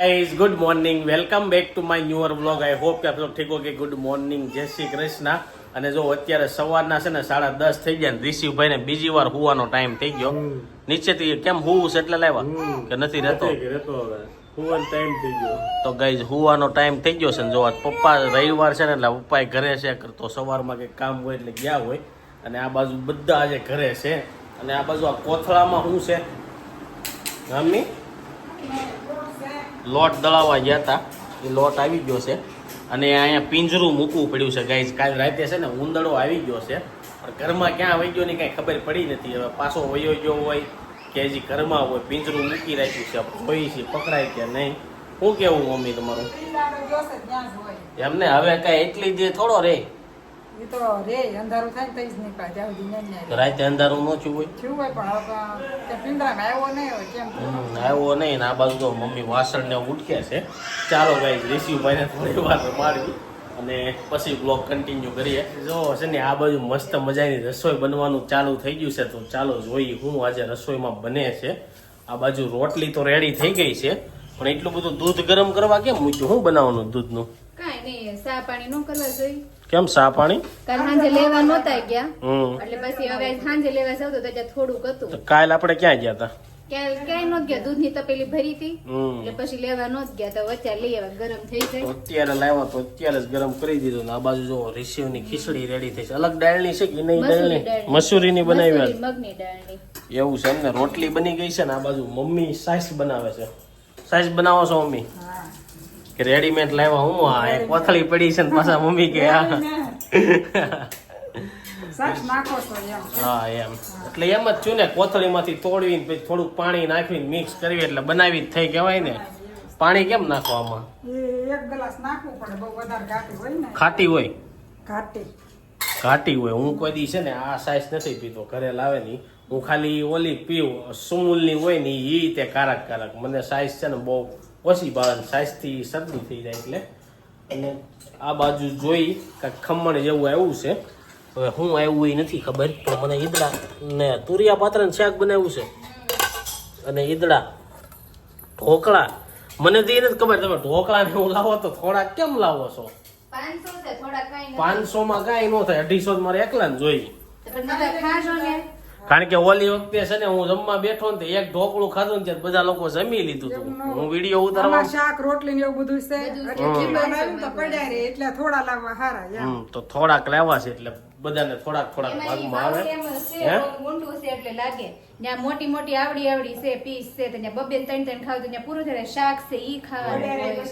Guys good morning welcome back to my newer vlog I hope કે આપ લોકો ઠીક હો કે ગુડ મોર્નિંગ જય શ્રી કૃષ્ણ અને જો અત્યારે સવારના છે ને 10:30 થઈ ગયા ને ઋષિભાઈ ને બીજી વાર હુવાનો ટાઈમ થઈ ગયો નીચેથી કેમ હુવું છે એટલે લાવ્યા કે નથી રહેતો હુવાનો ટાઈમ થઈ ગયો તો ગાઈસ હુવાનો ટાઈમ થઈ ગયો છે ને જો પપ્પા રવિવાર છે ને એટલે પપ્પા ઘરે છે તો સવારમાં કંઈક કામ હોય એટલે ગયા હોય અને આ બાજુ બધા આજે ઘરે છે અને આ બાજુ આ કોથળામાં શું છે મમ્મી લોટ દળાવવા ગયા હતા એ લોટ આવી ગયો છે અને અહીંયા પિંજરું મૂકવું પડ્યું છે ગાઈઝ કાલ રાતે છે ને ઉંદરડો આવી ગયો છે પણ ઘરમાં ક્યાં આવી ગયો ની કાંઈ ખબર પડી નથી હવે પાછો વયો ગયો હોય કે હજી ઘરમાં હોય પિંજરું મૂકી રાખ્યું છે જોઈ છે પકડાય કે નહીં શું કેવું મમ્મી તમારું એમને હવે કાંઈ એટલી જે થોડો રે રાતે અંધારું ન થયું હોય આવ્યો નહીં આ બાજુ તો મમ્મી વાસણ ને ઉઠકે છે ચાલો ગાઈસ ઋષિભાઈ ને થોડી વાર રમાડવી અને પછી બ્લોગ કન્ટિન્યુ કરીએ જો છે ને આ બાજુ મસ્ત મજાની રસોઈ બનવાનું ચાલુ થઈ ગયું છે તો ચાલો જોઈએ હું આજે રસોઈમાં બને છે આ બાજુ રોટલી તો રેડી થઈ ગઈ છે પણ એટલું બધું દૂધ ગરમ કરવા કેમ મૂક્યું શું બનાવવાનું દૂધનું સા પાણી નો કરવા જોઈએ કેમ સા પાણી કાલ સાંજે લેવા નહોતા ગયા એટલે પછી હવે સાંજે લેવા જાવ તો ત્યાં થોડુંક હતું કાલ આપણે ક્યાં ગયા હતા ક્યાંય નહોત ગયા દૂધની તપેલી ભરી હતી એટલે પછી લેવા નહોત ગયા તો વચ્ચે લઈ આવ્યા ગરમ થઈ જાય અત્યારે લાવ્યા તો અત્યારે જ ગરમ કરી દીધું ને આ બાજુ જો રિસીવની ખીચડી રેડી થઈ છે અલગ દાળની છે કે નહીં દાળની મસૂરીની બનાવી મગની દાળની એવું છે એમને રોટલી બની ગઈ છે ને આ બાજુ મમ્મી સાઈસ બનાવે છે સાઈસ બનાવો છો મમ્મી કે રેડીમેડ લાવ્યા હું આ એક કોથળી પડી છે ને પાછા મમ્મી કે હા એમ એટલે એમ જ છું ને કોથળીમાંથી તોડવીને પછી થોડુંક પાણી નાખીને મિક્સ કરવી એટલે બનાવી થઈ કહેવાય ને પાણી કેમ નાખો આમાં એક ગ્લાસ નાખવું પડે બહુ વધારે ઘાટી હોય ને ખાટી હોય ઘાટી હોય હું કોઈ દી છે ને આ સાઈઝ નથી પીતો ઘરે લાવે ની હું ખાલી ઓલી પીવું સુમૂલની હોય ને એ તે કારક મને સાઈઝ છે ને બહુ ઓછી ભાવે સાઈઝ થી શરદી થઈ જાય એટલે અને આ બાજુ જોઈ કાંઈક ખમણ જેવું આવ્યું છે હવે હું આવ્યું એ નથી ખબર પણ મને ઈદડા ને તુરિયા પાત્રનું શાક બનાવ્યું છે અને ઈદડા ઢોકળા મને તો એ નથી ખબર તમે ઢોકળા ને એવું લાવો તો થોડાક કેમ લાવો છો 500 માં કાંઈ ન થાય 250 મારે એકલા ને જોઈ કારણ કે ઓલી વખતે છે ને હું જમવા બેઠો ને એક ઢોકળું ખાધું ને બધા લોકો જમી લીધું હતું હું વિડીયો ઉતારવા શાક રોટલી ને એવું બધું છે એટલે થોડા લાવવા સારા તો થોડાક લાવવા છે એટલે બધાને થોડાક ભાગમાં આવે ઊંડું છે એટલે લાગે ત્યાં મોટી મોટી આવડી છે પીસ છે તો ત્યાં બબે 3 ખાવ તો ત્યાં પૂરું થાય શાક છે ઈ ખાવાનું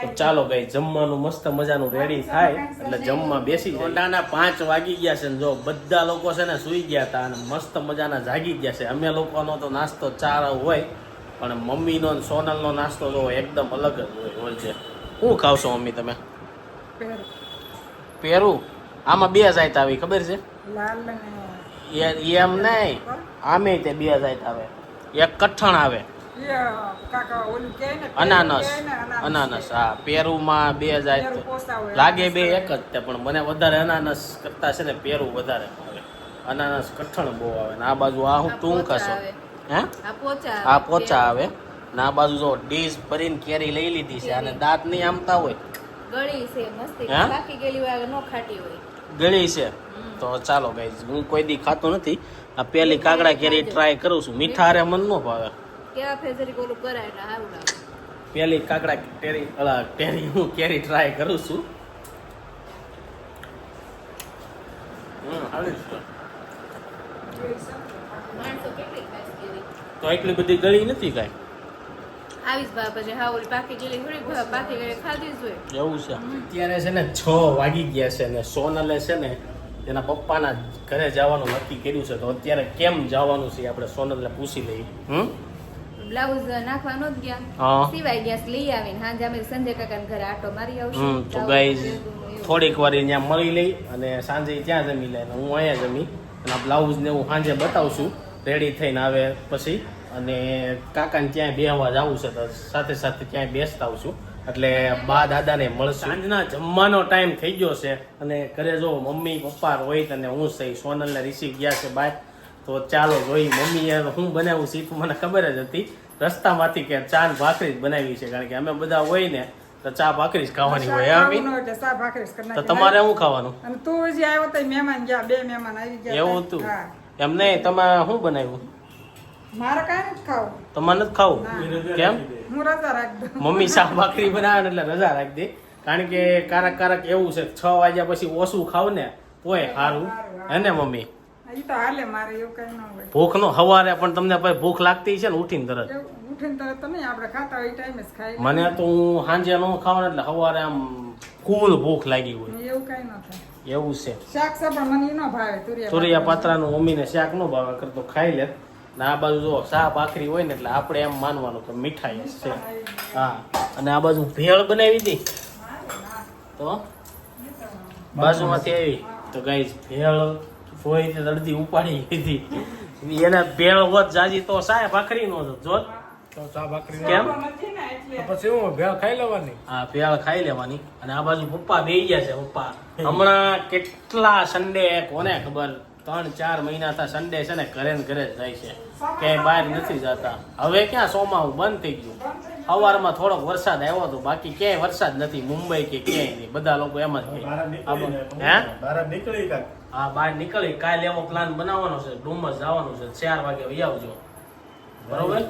તો ચાલો ગઈ જમવાનું મસ્ત મજાનું રેડી થાય એટલે જમવા બેસી જાય 5 વાગી ગયા છે ને જો બધા લોકો છે ને સુઈ ગયા હતા અને મસ્ત મજાના જાગી ગયા છે અમે લોકોનો તો નાસ્તો 4 હોય પણ મમ્મીનો ને સોનલનો નાસ્તો જો એકદમ અલગ જ હોય છે શું ખાવશો મમ્મી તમે પેરું આમાં 2 જાત આવી ખબર છે એમ નહીં આમે તે 2 જાત આવે એક કઠણ આવે અનાનસ હા પેરુમાં 2 જાત લાગે 2 એક જ તે પણ મને વધારે અનાનસ કરતા છે ને પેરું વધારે આવે અનાનસ કઠણ બહુ આવે ને આ બાજુ આ હું ટૂંકા છો હે આ પોચા આવે ને આ બાજુ જો ડીશ ભરીને કેરી લઈ લીધી છે અને દાંત નહીં આમતા હોય ગળી છે મસ્તી બાકી ગેલી વાગે નો ખાટી હોય ગળી છે તો ચાલો ગાઈઝ હું કોઈ દી ખાતો નથી આ પેલી કાગડા કેરી ટ્રાય કરું છું મીઠા હારે મન ન ભાવે કેવા ફેજરી ગોલું કરાય એટલે હારું લાગે પેલી કાગડા કેરી હું કેરી ટ્રાય કરું છું માણસો કેટલી ખાસ કેરી તો એટલી બધી ગળી નથી કાંઈ આવીશ બા પછી હા ઓલી પાકી ગેલી થોડી પાકી ગેલી ખાધી જ હોય એવું છે અત્યારે છે ને 6 વાગી ગયા છે ને સોનલે છે ને તેના પપ્પાના ઘરે જવાનું નક્કી કર્યું છે તો અત્યારે કેમ જવાનું છે આપણે સોનલને પૂછી લઈએ બ્લાઉઝ નાખવા નો ગયા સિવાય ગયા લઈ આવીને હાંજે અમે સંજય કાકાના ઘરે આટો મારી આવશું તો ગાઈઝ થોડીક વાર ત્યાં મળી લઈ અને સાંજે ત્યાં જમી લે હું અહીંયા જમી અને આ બ્લાઉઝ ને હું સાંજે બતાવશું રેડી થઈને આવે પછી અને કાકાને ક્યાંય બેહવા જવું છે તો સાથે સાથે ક્યાંય બેસતા આવશું એટલે બા દાદાને મળશું સાંજના જમવાનો ટાઈમ થઈ ગયો છે અને ઘરે જો મમ્મી પપ્પા રોહિત અને હું સહી સોનલને રિસીવ ગયા છે બાય તો ચાલો જોઈ મમ્મીએ હું બનાવું શીખું મને ખબર જ હતી રસ્તામાંથી કે ચા ને ભાખરી જ બનાવી છે, કારણ કે અમે બધા હોય ને તો ચા ભાખરી જ ખાવાની હોય. શાક હા ખાવાનું હોય એટલે ચા ભાખરી જ કરી તો નાખી. તમારે શું ખાવાનું? અને તું હજી આવ્યો તો મહેમાન ગયા, 2 મહેમાન આવી ગયા. એવું હતું? હા. એમ નહીં, તમે શું બનાવ્યું? મારે કાંઈ નથી ખાવું. તમારે નથી ખાવું? ના. કેમ? હું રજા રાખી દઉં. મમ્મી શાક ભાખરી બનાવે ને એટલે રજા રાખી દે, કારણ કે કારક એવું છે 6 વાગ્યા પછી ઓછું ખાવ ને તોય સારું. હે ને મમ્મી? ઈ તો હાલે, મારે એવું કઈ ન હોય. ભૂખ નો હવારે પણ તમને પછી ભૂખ લાગતી છે ને ઉઠીને તરત? એવું ઉઠીને તરત તો નહીં, આપણે ખાતા હોય એ ટાઈમે જ ખાઈ મને તો હું સાંજે ન ખાવ એટલે સવારે આમ ફૂલ ભૂખ લાગી હોય લઈએ. એવું કઈ ન થાય. એવું છે. શાક છે પણ મને ઈ ન ભાવે. તુરિયા પાત્રાનું મમ્મીને શાક નો ભાવે કરતો ખાઈ લે. ને આ બાજુ જો શાહ ભાખરી હોય ને એટલે આપણે એમ માનવાનું કે મીઠાઈ જ છે. હા, અને આ બાજુ ભેળ બનાવી હતી તો બાજુમાંથી આવી તો ગાઈસ ભેળ ફોઈ તે અડધી ઉપાડી લીધી. એને ભેળ હોત જાજી તો શાહ ભાખરી નો જોત. તો ચા ભાખરી કેમ? નથી ને એટલે. તો પછી હું ભેળ ખાઈ લેવાની. હા, ભેળ ખાઈ લેવાની. અને આ બાજુ પપ્પા બેહી ગયા છે. પપ્પા હમણાં કેટલા સન્ડે કોને ખબર 3-4 મહિના થા સન્ડે છે ને ઘરે ને ઘરે જ જાય છે, ક્યાંય બહાર નથી જતા. હવે ક્યાં સોમાવું બંધ થઈ ગયું. સવારમાં થોડોક વરસાદ આવ્યો હતો, બાકી ક્યાંય વરસાદ નથી મુંબઈ કે ક્યાંય નહીં. બધા લોકો એમ જ કહે. હા, બહાર નીકળી. કાલે એવો પ્લાન બનાવવાનો છે, ડુમસ જવાનું છે. 4 વાગે વહી આવજો, બરોબર?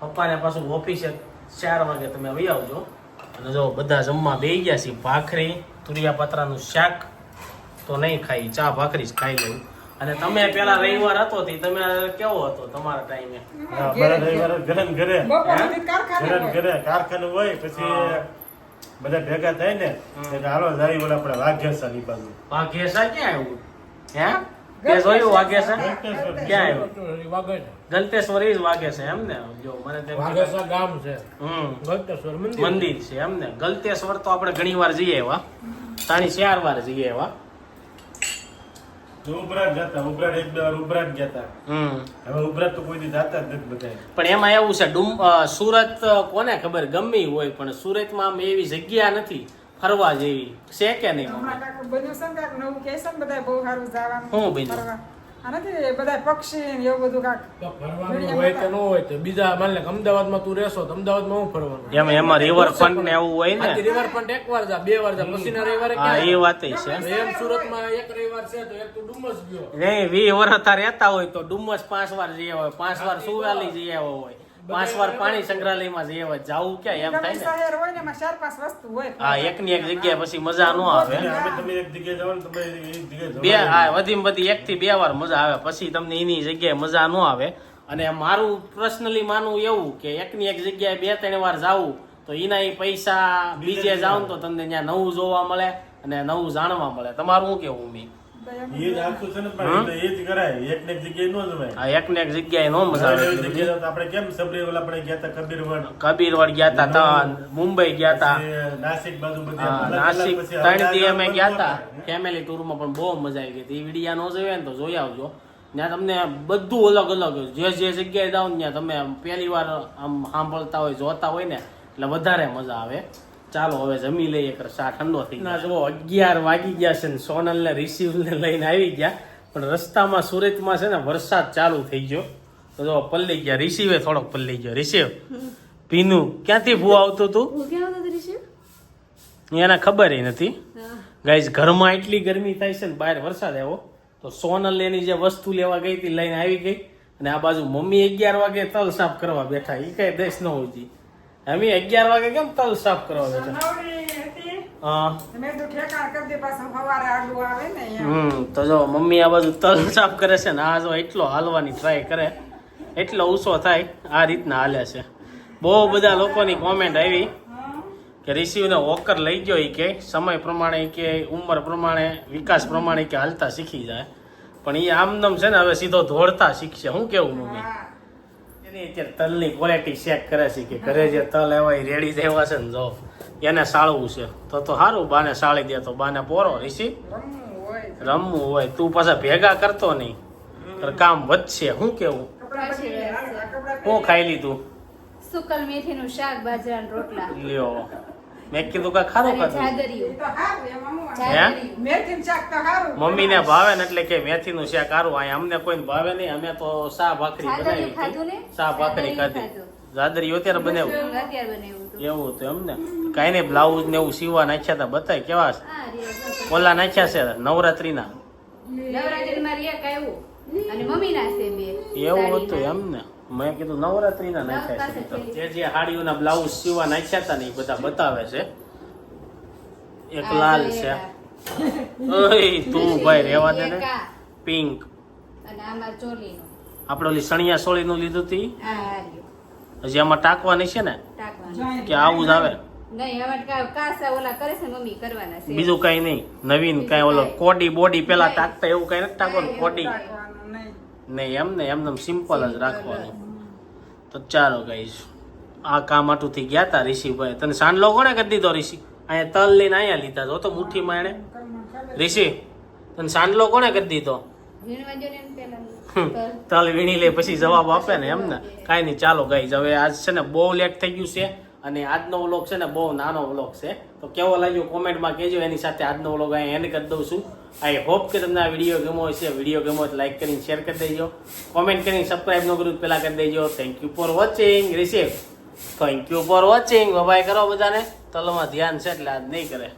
પપ્પાને પાછું ઓફિસે 4 વાગે તમે વહી આવજો. અને જો બધા જમવા બેસી ગયા છે. ભાખરી તુરિયા પાત્રાનું શાક તો નહીં ખાઈ, ચા ભાખરી જ ખાઈ લેવું. અને તમે પેલા રવિવાર હતો તે તમે કેવો હતો તમારા ટાઈમે? બપોર સુધી કારખાને હોય. કારખાનું હોય પછી બધા ભેગા થાય ને એટલે હાલો જાય ઓલા આપણે વાઘેસા ની બાજુ. વાઘેસા ક્યાં આવ્યું? હે તે જોયું વાઘેસા ક્યાં આવ્યું? વાગડ ગલતેશ્વર ઈ જ વાઘેસા એમ ને? જો મને તેમ વાગસા ગામ છે, હમ ગલતેશ્વર મંદિર. મંદિર છે એમ ને? ગલતેશ્વર તો આપણે ઘણી વાર જઈએ એવા, 3-4 વાર જઈએ એવા. ઉભરાટ જતા, ઉભરાટ 1-2 વાર ઉભરાટ ગયા હમ હવે ઉભરાટ તો કોઈ દી જાતા જ નથી બધા. પણ એમાં એવું છે સુરત કોને ખબર ગમી હોય પણ સુરતમાં આમ એવી જગ્યા નથી ફરવા જેવી છે કે નહીં? હમણાં કાંઈક બન્યું છે ને, કાંઈક નવું કહે છે ને બધાય બહુ સારું જવાનું. શું બન્યું? ફરવા. આ નથી બધાય પક્ષી ને એવું બધું કાંઈક. તો ફરવાનું હોય કે ન હોય તો બીજા માન લે કે અમદાવાદમાં તું રહેશો તો અમદાવાદમાં હું ફરવાનું? એમાં રિવરફ્રન્ટ ને એવું હોય ને? રિવરફ્રન્ટ એક વાર જા, 2 વાર જા, પછીના રવિવારે હા, ક્યાં? એ વાત છે. એમ સુરતમાં એક રવિવાર છે તો એક તું ડુમસ ગયો. નહીં 20 વર્ષ રહેતા હોય તો ડુમસ 5 વાર જઈ આવ્યા હોય, 5 વાર સુવાલી જઈ આવ્યા હોય, 5 વાર પાણી સંગ્રહાલયમાં જઈ આવ્યા. જાવું ક્યાં એમ થાય ગમે ને? શહેર હોય ને એમાં 4-5 વસ્તુ હોય. હા, એકની એક જગ્યાએ પછી મજા ન આવે. અને અમે તમે એક જગ્યાએ જાઓ ને તમે એક જગ્યાએ બે જવાનું. હા વધીમાં વધી 1 થી 2 વાર મજા આવે, પછી તમને એની જગ્યાએ મજા ન આવે. અને મારું પર્સનલી માનવું એવું કે એકની એક જગ્યાએ 2-3 વાર જાવું તો એના એ પૈસા બીજે જાવ તો તમને ત્યાં નવું જોવા મળે અને નવું જાણવા મળે. તમારું શું કેવું? મી એ જ આખું છે ને પણ એ જ કરાય, એક ને એક જગ્યાએ ન જવાય. આ એકને એક જગ્યાએ નો મજા આવે. એવી જગ્યાએ તો આપણે કેમ સબરી ઓલા આપણે ગયા હતા કબીરવડ, કબીરવડ ગયા તા, મુંબઈ ગયા તા, પછી નાસિક બાજુ બધે હા, અલગ અલગ નાસિક પછી 3 દી અમે અલગ ગયા અલગ તા હોય. ફેમિલી ટૂરમાં, પણ બહુ મજા આવી ગઈ હતી. એ વિડીયા નો જોયા ને તો જોઈ આવજો. ત્યાં તમને બધું અલગ અલગ જે જગ્યાએ જાવ ને ત્યાં તમે પહેલી વાર આમ સાંભળતા હોય જોતા હોય ને એટલે વધારે મજા આવે. ચાલો હવે જમી લઈએ, ચા ઠંડો થઈ ગયો. જો 11 વાગી ગયા છે ને સોનલ ને રિસીવ ને લઈને આવી ગયા, પણ રસ્તામાં સુરતમાં છે ને વરસાદ ચાલુ થઈ ગયો તો જો પલ્લી ગયા. રિસીવે થોડોક પલ્લી ગયો. રિસીવ પીનું ક્યાંથી ભૂ આવતું હતું એને ખબર નથી. ગાઈઝ ઘરમાં એટલી ગરમી થાય છે ને બહાર વરસાદ આવ્યો તો સોનલ એની જે વસ્તુ લેવા ગઈ હતી લઈને આવી ગઈ. અને આ બાજુ મમ્મી 11 વાગે તલ સાફ કરવા બેઠા. એ કઈ દેશ ન હોય. અમે 11 વાગે કેમ તલ સાફ કરવા બેઠા? નવરી હતી. હા મેં તો ઠેકાણ કરી દે, પાછું સવારે આગળ આવે ને અહીંયા. તો જો મમ્મી આ બાજુ તલ સાફ કરે છે ને આ જો એટલો હાલવાની ટ્રાય કરે એટલો ઊંચો થાય આ રીતના હાલે છે. બહુ બધા લોકોની કોમેન્ટ આવી કે રિસીવને વોકર લઈ ગયો. કે સમય પ્રમાણે કે ઉંમર પ્રમાણે વિકાસ પ્રમાણે કે હાલતા શીખી જાય, પણ એ આમદમ છે ને હવે સીધો દોડતા શીખશે. શું કેવું મમ્મી? એની અત્યારે તલની ક્વોલિટી ચેક કરે છે કે ઘરે જે તલ એવા રેડી દેવા છે ને જો એને સાળવું છે તો સારું. બાને સાળી દે તો બાને પોરો. રિસીવ રમવું હોય. રમવું હોય તું પાછા ભેગા કરતો નહીં તો કામ વધશે. શું કેવું? કપડાં બદલી લે. કપડાં શું ખાઈ લીધું? સુકલ મેથીનું શાક, બાજરાના રોટલા. લ્યો મેં કીધું કે ખારું અને ખાધું એ જાદરિયું. તો હારું, એમાં હું વાંધો? જાદરિયું. મેથીનું શાક તો હારું. મમ્મીને ભાવે ને એટલે કે મેથીનું શાક સારું. અહીંયા અમને કોઈને ભાવે નહીં. અમે તો શાહ ભાખરી જાદરિયું બનાવી ખાધું ને? હતી. શાહ ભાખરી ખાધી. ખાધું. જાદરી અત્યારે બનાવ્યું અત્યારે બનાવ્યું હતું. એવું હતું એમને કાંઈ નહીં. બ્લાઉઝ ને એવું સીવા નાખ્યા હતા. બતાય કેવા છે? હા, રિયા. ઓલા નાખ્યા છે નવરાત્રીના. નવરાત્રીમાં મારી એક આવ્યું અને મમ્મીના છે બે એવું હતું સાડીના. એમને મેં કીધું નવરાત્રીના નાખ્યા છે. તો જે હાડીઓના બ્લાઉઝ સીવા નાખ્યા હતા ને એ બધા બતાવે છે. એક આ લાલ જો છે. એક ઓય તું ભાઈ રેવા દે ને. એક આ. પિંક. અને આમાં ચોલીનું. આપણે ઓલી સણિયા સોળીનું લીધું હતી. આ હાર્યું. હજી આમાં ટાંકવાની છે ને ટાંકવાનું. કે આવું જ આવે? નહીં, હવે કાસા ઓલા કરે છે મમ્મી કરવાના છે. બીજું કઈ નહીં નવીન કઈ ઓલો કોડી બોડી પેલા ટાંકતા એવું કઈ નથી ટાંકવાનું. કોડી ટાંકવાનું નહીં. નહીં એમને એમને સિમ્પલ જ રાખવાનું. તો ચાલો ગાઈસ આ કામ આટુંથી ગયા હતા ઋષિભાઈ. તને સાંડલો કોણે કરી દીધો ઋષિ? અહીંયા તલ લઈને અહીંયા લીધા જો તો મુઠ્ઠીમાં એને. ઋષિ તને સાંડલો કોણે કરી દીધો? વીણવા જો ને પેલા તલ વીણી લે પછી જવાબ આપે ને એમને. કાંઈ નહીં ચાલો ગાઈસ હવે આજ છે ને બહુ લેટ થઈ ગયું છે અને આજનો વ્લોગ છે ને બહુ નાનો વ્લોગ છે. તો કેવો લાગ્યો કોમેન્ટમાં કહેજો. એની સાથે આજનો વ્લોગ અહીંયા એન્ડ કરી દઉં છું. આઈ હોપ કે તમને આ વિડીયો ગમ્યો હશે. વિડીયો ગમ્યો તો લાઈક કરીને શેર કરી દેજો. કોમેન્ટ કરીને સબસ્ક્રાઈબ ન કર્યું પહેલા કરી દેજો. Thank you for watching. Receive thank you for watching. Bye કરો બધાને. તલમાં ધ્યાન છે એટલે આજ નહીં કરે.